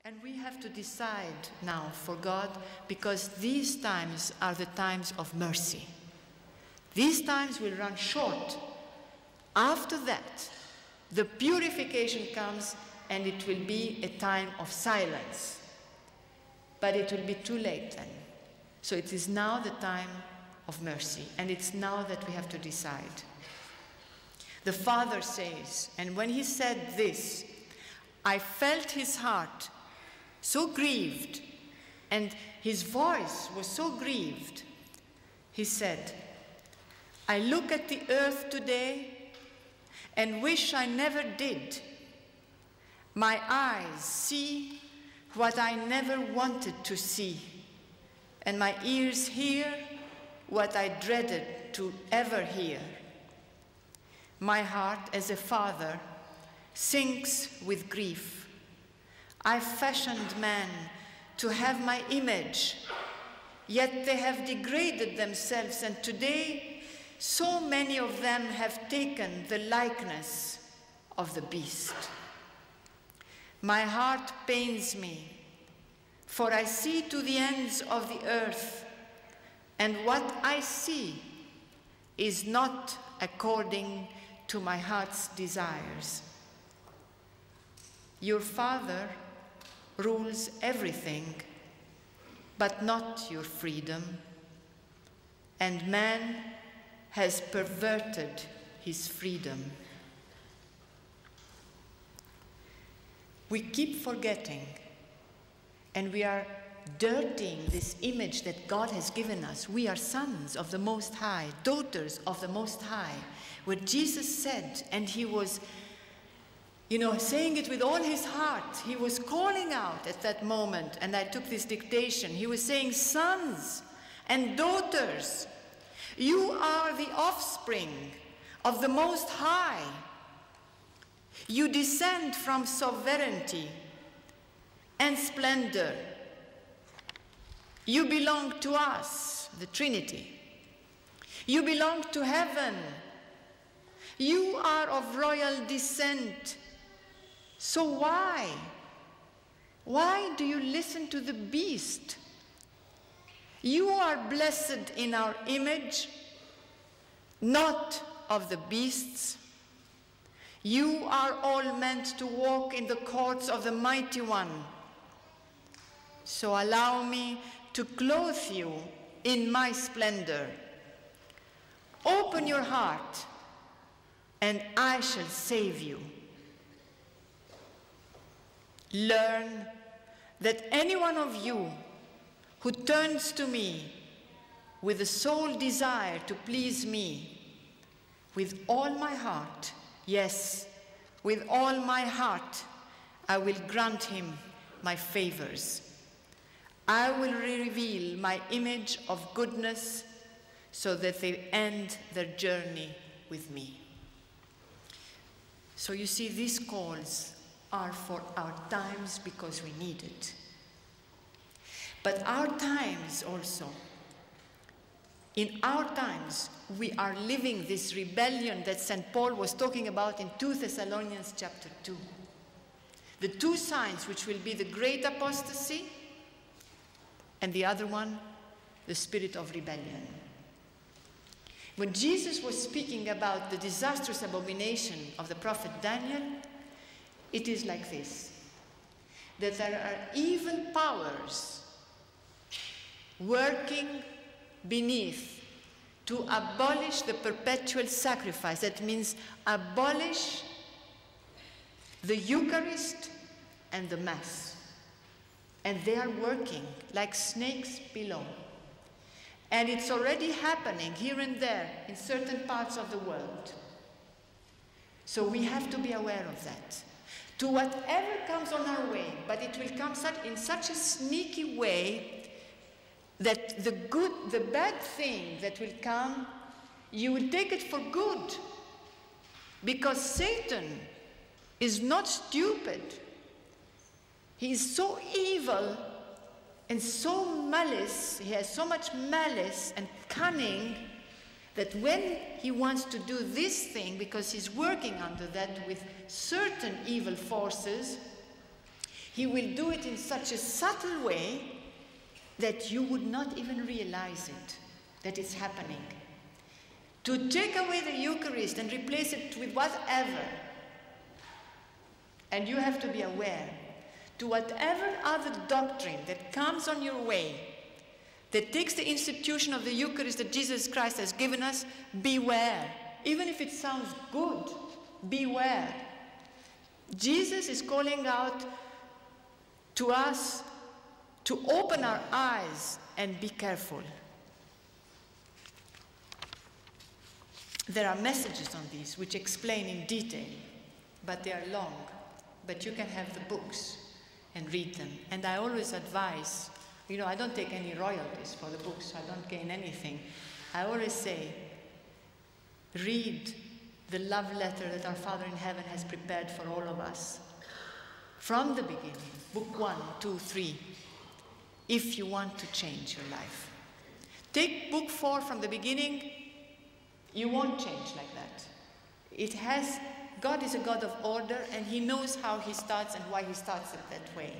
And we have to decide now for God, because these times are the times of mercy. These times will run short. After that, the purification comes, and it will be a time of silence. But it will be too late then. So it is now the time of mercy, and it's now that we have to decide. The Father says, and when he said this, I felt his heart so grieved, and his voice was so grieved. He said, I look at the earth today and wish I never did. My eyes see what I never wanted to see, and my ears hear what I dreaded to ever hear. My heart, as a father, sinks with grief. I fashioned man to have my image, yet they have degraded themselves, and today so many of them have taken the likeness of the beast. My heart pains me, for I see to the ends of the earth, and what I see is not according to my heart's desires. Your Father rules everything, but not your freedom, and man has perverted his freedom. We keep forgetting, and we are dirtying this image that God has given us. We are sons of the Most High, daughters of the Most High, where Jesus said, and he was saying it with all his heart. He was calling out at that moment, and I took this dictation. He was saying, sons and daughters, you are the offspring of the Most High. You descend from sovereignty and splendor. You belong to us, the Trinity. You belong to heaven. You are of royal descent. So why? Why do you listen to the beast? You are blessed in our image, not of the beasts. You are all meant to walk in the courts of the Mighty One. So allow me to clothe you in my splendor. Open your heart, and I shall save you. Learn that any one of you who turns to me with the sole desire to please me, with all my heart, yes, with all my heart, I will grant him my favors. I will reveal my image of goodness so that they end their journey with me. So you see, these calls are for our times because we need it. But our times also, in our times, we are living this rebellion that St. Paul was talking about in 2 Thessalonians chapter 2. The two signs, which will be the great apostasy, and the other one, the spirit of rebellion. When Jesus was speaking about the disastrous abomination of the prophet Daniel, it is like this, that there are evil powers working beneath to abolish the perpetual sacrifice. That means abolish the Eucharist and the Mass. And they are working like snakes below. And it's already happening here and there in certain parts of the world. So we have to be aware of that. To whatever comes on our way, but it will come in such a sneaky way that the bad thing that will come, you will take it for good. Because Satan is not stupid. He is so evil and so malice, he has so much malice and cunning, that when he wants to do this thing, because he's working under that with certain evil forces, He will do it in such a subtle way that you would not even realize it, that it's happening. To take away the Eucharist and replace it with whatever, and you have to be aware, to whatever other doctrine that comes on your way, that takes the institution of the Eucharist that Jesus Christ has given us, beware. Even if it sounds good, beware. Jesus is calling out to us to open our eyes and be careful. There are messages on these which explain in detail, but they are long. But you can have the books and read them. And I always advise, you know, I don't take any royalties for the books, I don't gain anything. I always say, read the love letter that our Father in heaven has prepared for all of us. From the beginning, book 1, 2, 3, if you want to change your life. Take book 4 from the beginning, you won't change like that. It has, God is a God of order, and He knows how He starts and why He starts it that way.